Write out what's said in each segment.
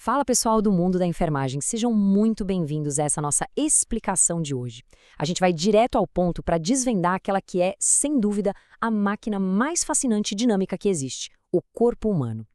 Fala pessoal do mundo da enfermagem, sejam muito bem-vindos a essa nossa explicação de hoje. A gente vai direto ao ponto para desvendar aquela que é, sem dúvida, a máquina mais fascinante e dinâmica que existe, o corpo humano.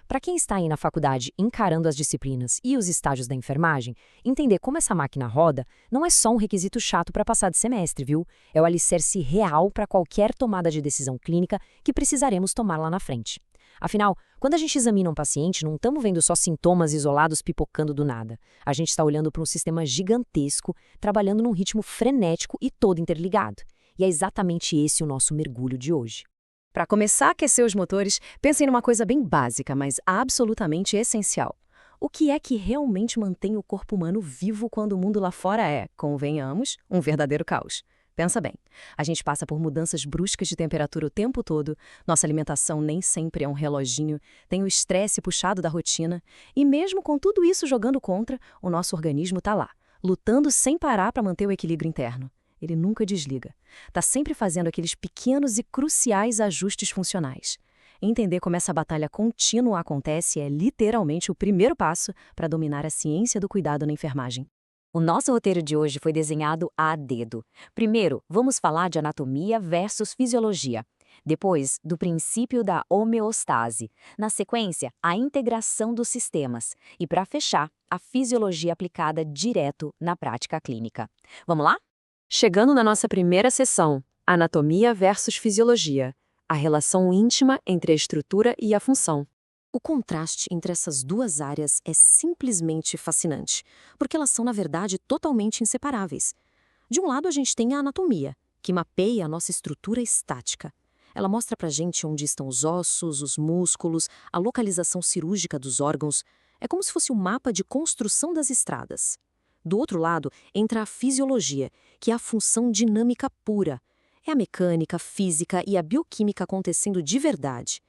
Para quem está aí na faculdade encarando as disciplinas e os estágios da enfermagem, entender como essa máquina roda não é só um requisito chato para passar de semestre, viu? É o alicerce real para qualquer tomada de decisão clínica que precisaremos tomar lá na frente. Afinal, quando a gente examina um paciente, não estamos vendo só sintomas isolados pipocando do nada. A gente está olhando para um sistema gigantesco, trabalhando num ritmo frenético e todo interligado. E é exatamente esse o nosso mergulho de hoje. Para começar a aquecer os motores, pensem numa coisa bem básica, mas absolutamente essencial. O que é que realmente mantém o corpo humano vivo quando o mundo lá fora é, convenhamos, um verdadeiro caos? Pensa bem, a gente passa por mudanças bruscas de temperatura o tempo todo, nossa alimentação nem sempre é um reloginho, tem o estresse puxado da rotina, e mesmo com tudo isso jogando contra, o nosso organismo está lá, lutando sem parar para manter o equilíbrio interno. Ele nunca desliga. Está sempre fazendo aqueles pequenos e cruciais ajustes funcionais. Entender como essa batalha contínua acontece é literalmente o primeiro passo para dominar a ciência do cuidado na enfermagem. O nosso roteiro de hoje foi desenhado a dedo. Primeiro, vamos falar de anatomia versus fisiologia. Depois, do princípio da homeostase. Na sequência, a integração dos sistemas. E, para fechar, a fisiologia aplicada direto na prática clínica. Vamos lá? Chegando na nossa primeira sessão, anatomia versus fisiologia, a relação íntima entre a estrutura e a função. O contraste entre essas duas áreas é simplesmente fascinante, porque elas são, na verdade, totalmente inseparáveis. De um lado, a gente tem a anatomia, que mapeia a nossa estrutura estática. Ela mostra pra gente onde estão os ossos, os músculos, a localização cirúrgica dos órgãos. É como se fosse um mapa de construção das estradas. Do outro lado, entra a fisiologia, que é a função dinâmica pura. É a mecânica, física e a bioquímica acontecendo de verdade.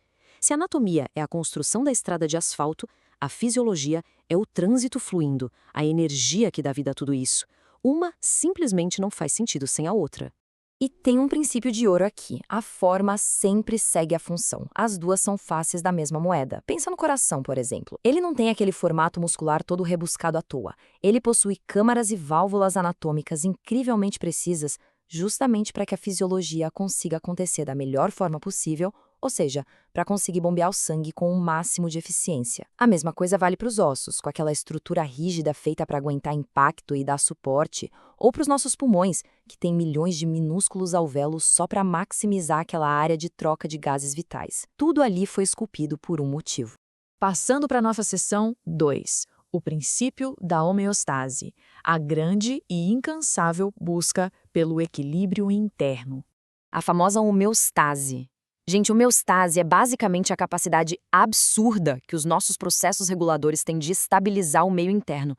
Se a anatomia é a construção da estrada de asfalto, a fisiologia é o trânsito fluindo, a energia que dá vida a tudo isso. Uma simplesmente não faz sentido sem a outra. E tem um princípio de ouro aqui. A forma sempre segue a função. As duas são faces da mesma moeda. Pensa no coração, por exemplo. Ele não tem aquele formato muscular todo rebuscado à toa. Ele possui câmaras e válvulas anatômicas incrivelmente precisas, justamente para que a fisiologia consiga acontecer da melhor forma possível, ou seja, para conseguir bombear o sangue com o máximo de eficiência. A mesma coisa vale para os ossos, com aquela estrutura rígida feita para aguentar impacto e dar suporte, ou para os nossos pulmões, que têm milhões de minúsculos alvéolos só para maximizar aquela área de troca de gases vitais. Tudo ali foi esculpido por um motivo. Passando para a nossa sessão 2, o princípio da homeostase, a grande e incansável busca pelo equilíbrio interno. A famosa homeostase. Gente, homeostase é basicamente a capacidade absurda que os nossos processos reguladores têm de estabilizar o meio interno.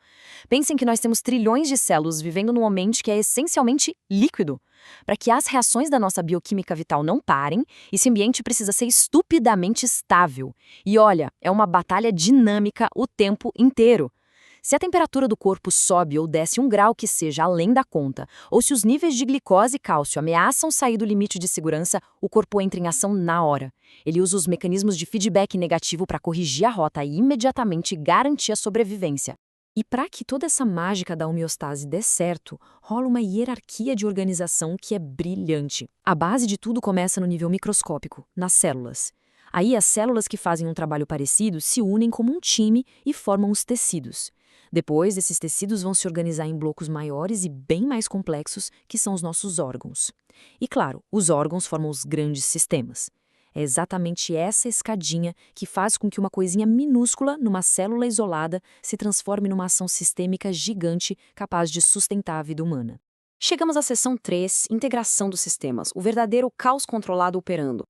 Pensem que nós temos trilhões de células vivendo num ambiente que é essencialmente líquido. Para que as reações da nossa bioquímica vital não parem, esse ambiente precisa ser estupidamente estável. E olha, é uma batalha dinâmica o tempo inteiro. Se a temperatura do corpo sobe ou desce 1 grau que seja além da conta, ou se os níveis de glicose e cálcio ameaçam sair do limite de segurança, o corpo entra em ação na hora. Ele usa os mecanismos de feedback negativo para corrigir a rota e imediatamente garantir a sobrevivência. E para que toda essa mágica da homeostase dê certo, rola uma hierarquia de organização que é brilhante. A base de tudo começa no nível microscópico, nas células. Aí as células que fazem um trabalho parecido se unem como um time e formam os tecidos. Depois, esses tecidos vão se organizar em blocos maiores e bem mais complexos, que são os nossos órgãos. E claro, os órgãos formam os grandes sistemas. É exatamente essa escadinha que faz com que uma coisinha minúscula, numa célula isolada, se transforme numa ação sistêmica gigante capaz de sustentar a vida humana. Chegamos à seção 3, integração dos sistemas, o verdadeiro caos controlado operando.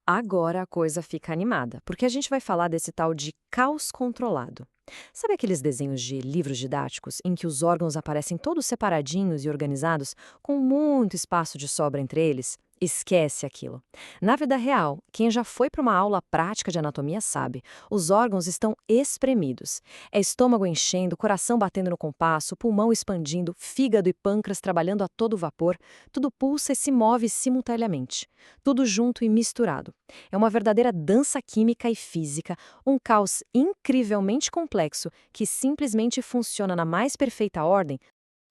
Agora a coisa fica animada, porque a gente vai falar desse tal de caos controlado. Sabe aqueles desenhos de livros didáticos em que os órgãos aparecem todos separadinhos e organizados, com muito espaço de sobra entre eles? Esquece aquilo. Na vida real, quem já foi para uma aula prática de anatomia sabe, os órgãos estão espremidos. É estômago enchendo, coração batendo no compasso, pulmão expandindo, fígado e pâncreas trabalhando a todo vapor, tudo pulsa e se move simultaneamente. Tudo junto e misturado. É uma verdadeira dança química e física, um caos incrivelmente complexo que simplesmente funciona na mais perfeita ordem.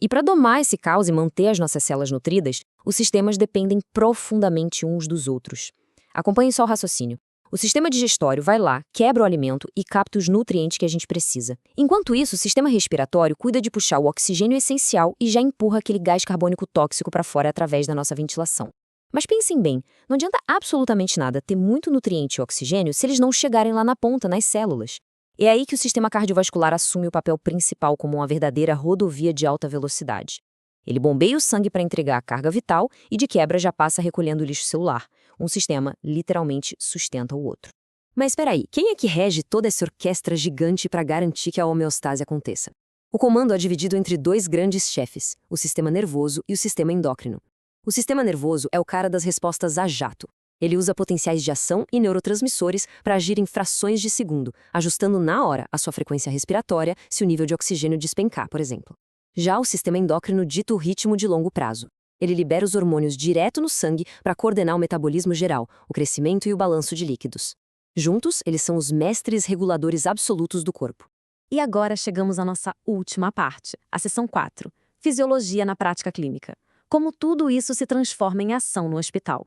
E para domar esse caos e manter as nossas células nutridas, os sistemas dependem profundamente uns dos outros. Acompanhe só o raciocínio. O sistema digestório vai lá, quebra o alimento e capta os nutrientes que a gente precisa. Enquanto isso, o sistema respiratório cuida de puxar o oxigênio essencial e já empurra aquele gás carbônico tóxico para fora através da nossa ventilação. Mas pensem bem, não adianta absolutamente nada ter muito nutriente e oxigênio se eles não chegarem lá na ponta, nas células. É aí que o sistema cardiovascular assume o papel principal como uma verdadeira rodovia de alta velocidade. Ele bombeia o sangue para entregar a carga vital e, de quebra, já passa recolhendo o lixo celular. Um sistema literalmente sustenta o outro. Mas espera aí, quem é que rege toda essa orquestra gigante para garantir que a homeostase aconteça? O comando é dividido entre dois grandes chefes, o sistema nervoso e o sistema endócrino. O sistema nervoso é o cara das respostas a jato. Ele usa potenciais de ação e neurotransmissores para agir em frações de segundo, ajustando na hora a sua frequência respiratória se o nível de oxigênio despencar, por exemplo. Já o sistema endócrino dita o ritmo de longo prazo. Ele libera os hormônios direto no sangue para coordenar o metabolismo geral, o crescimento e o balanço de líquidos. Juntos, eles são os mestres reguladores absolutos do corpo. E agora chegamos à nossa última parte, a seção 4, Fisiologia na prática clínica. Como tudo isso se transforma em ação no hospital.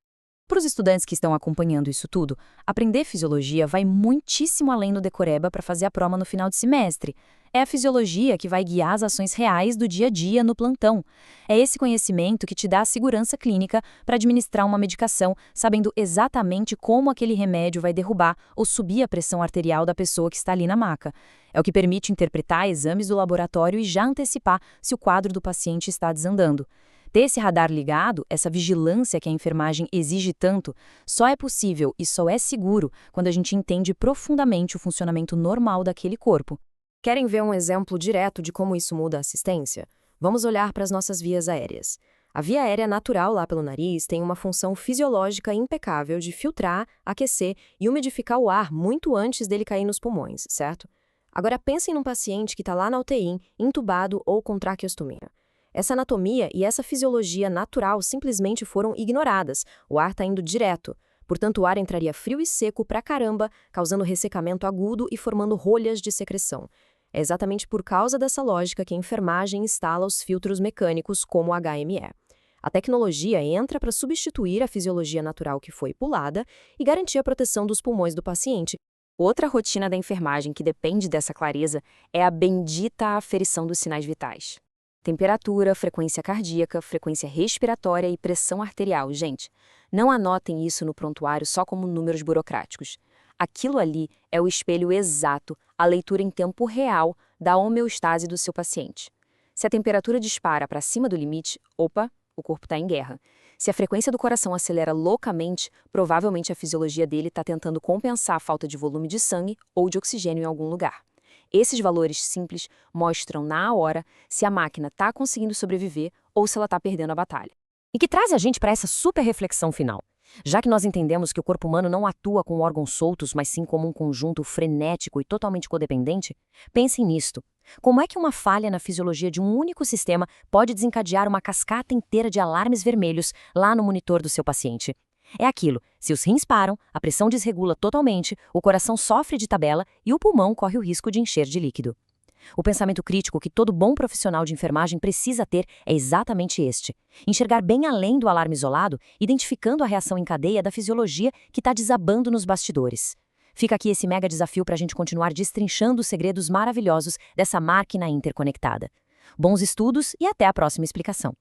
Para os estudantes que estão acompanhando isso tudo, aprender fisiologia vai muitíssimo além do decoreba para fazer a prova no final de semestre. É a fisiologia que vai guiar as ações reais do dia a dia no plantão. É esse conhecimento que te dá a segurança clínica para administrar uma medicação, sabendo exatamente como aquele remédio vai derrubar ou subir a pressão arterial da pessoa que está ali na maca. É o que permite interpretar exames do laboratório e já antecipar se o quadro do paciente está desandando. Ter esse radar ligado, essa vigilância que a enfermagem exige tanto, só é possível e só é seguro quando a gente entende profundamente o funcionamento normal daquele corpo. Querem ver um exemplo direto de como isso muda a assistência? Vamos olhar para as nossas vias aéreas. A via aérea natural lá pelo nariz tem uma função fisiológica impecável de filtrar, aquecer e umidificar o ar muito antes dele cair nos pulmões, certo? Agora pensem num paciente que está lá na UTI, entubado ou com traqueostomia. Essa anatomia e essa fisiologia natural simplesmente foram ignoradas. O ar está indo direto. Portanto, o ar entraria frio e seco pra caramba, causando ressecamento agudo e formando rolhas de secreção. É exatamente por causa dessa lógica que a enfermagem instala os filtros mecânicos como o HME. A tecnologia entra para substituir a fisiologia natural que foi pulada e garantir a proteção dos pulmões do paciente. Outra rotina da enfermagem que depende dessa clareza é a bendita aferição dos sinais vitais. Temperatura, frequência cardíaca, frequência respiratória e pressão arterial. Gente, não anotem isso no prontuário só como números burocráticos. Aquilo ali é o espelho exato, a leitura em tempo real da homeostase do seu paciente. Se a temperatura dispara para cima do limite, opa, o corpo está em guerra. Se a frequência do coração acelera loucamente, provavelmente a fisiologia dele está tentando compensar a falta de volume de sangue ou de oxigênio em algum lugar. Esses valores simples mostram na hora se a máquina está conseguindo sobreviver ou se ela está perdendo a batalha. E que traz a gente para essa super reflexão final. Já que nós entendemos que o corpo humano não atua com órgãos soltos, mas sim como um conjunto frenético e totalmente codependente, pensem nisto. Como é que uma falha na fisiologia de um único sistema pode desencadear uma cascata inteira de alarmes vermelhos lá no monitor do seu paciente? É aquilo, se os rins param, a pressão desregula totalmente, o coração sofre de tabela e o pulmão corre o risco de encher de líquido. O pensamento crítico que todo bom profissional de enfermagem precisa ter é exatamente este. Enxergar bem além do alarme isolado, identificando a reação em cadeia da fisiologia que está desabando nos bastidores. Fica aqui esse mega desafio para a gente continuar destrinchando os segredos maravilhosos dessa máquina interconectada. Bons estudos e até a próxima explicação.